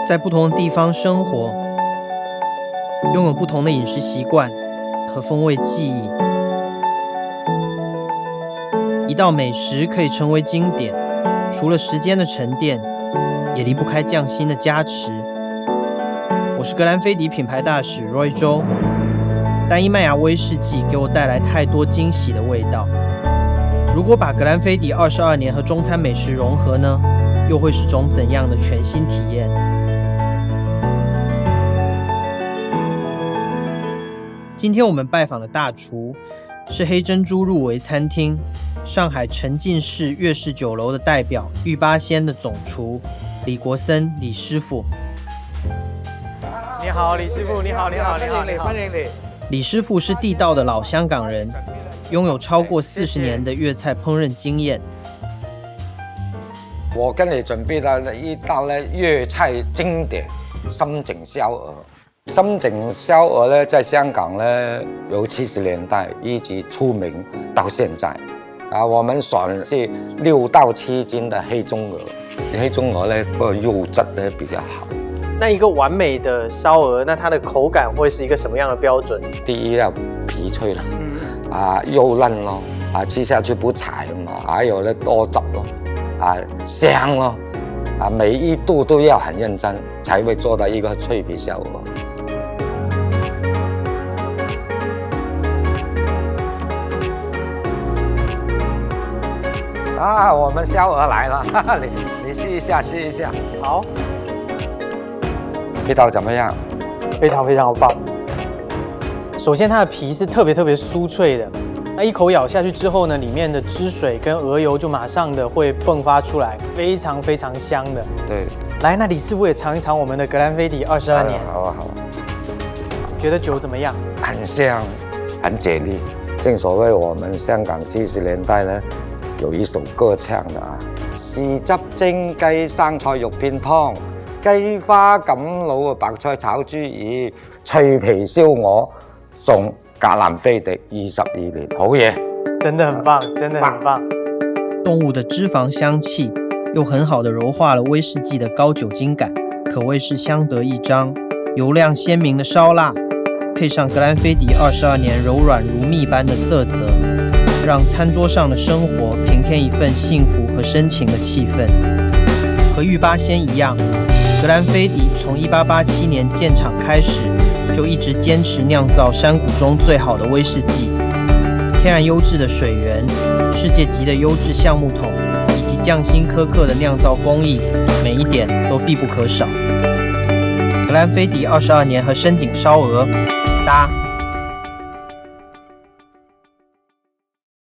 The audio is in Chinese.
在不同的地方生活，拥有不同的饮食习惯和风味记忆。一道美食可以成为经典，除了时间的沉淀，也离不开匠心的加持。我是格兰菲迪品牌大使 Roy 周，单一麦芽威士忌给我带来太多惊喜的味道。如果把格兰菲迪22年和中餐美食融合呢，又会是种怎样的全新体验？今天我们拜访的大厨是黑珍珠入围餐厅上海沉浸式粤式酒楼的代表玉八仙的总厨李国森李师傅。你好，李师傅，你好，你好，你好，欢迎你。李师傅是地道的老香港人，拥有超过40年的粤菜烹饪经验。我跟你准备了一道粤菜经典深井烧鹅。深井烧鹅呢，在香港呢由70年代一直出名到现在。我们选是6到7斤的黑中鹅，黑中鹅呢个肉质呢比较好。那一个完美的烧鹅，那它的口感会是一个什么样的标准？第一要皮脆了，肉嫩咯，吃下去不柴嘛，还有呢多汁咯，香咯，每一度都要很认真，才会做到一个脆皮烧鹅。我们烧鹅来了，你试一下，试一下。好，味道怎么样？非常非常棒。首先，它的皮是特别酥脆的，那一口咬下去之后呢，里面的汁水跟鹅油就马上的会迸发出来，非常非常香的。对，来，那李师傅也尝一尝我们的格兰菲迪22年。好啊。觉得酒怎么样？很香，很解腻。正所谓我们香港70年代呢，有一首歌唱的豉汁蒸雞生菜肉片湯，雞花錦滷白菜炒豬耳，脆皮燒鵝送格蘭菲迪22年，好嘢，真的很棒，真的很棒。动物的脂肪香气又很好的柔化了威士忌的高酒精感，可谓是相得益彰。油亮鲜明的烧腊，配上格兰菲迪22年柔软如蜜般的色泽，让餐桌上的生活平添一份幸福和深情的气氛。和玉八仙一样，格兰菲迪从1887年建厂开始，就一直坚持酿造山谷中最好的威士忌。天然优质的水源、世界级的优质橡木桶，以及匠心苛刻的酿造工艺，每一点都必不可少。格兰菲迪22年和深井烧鹅搭。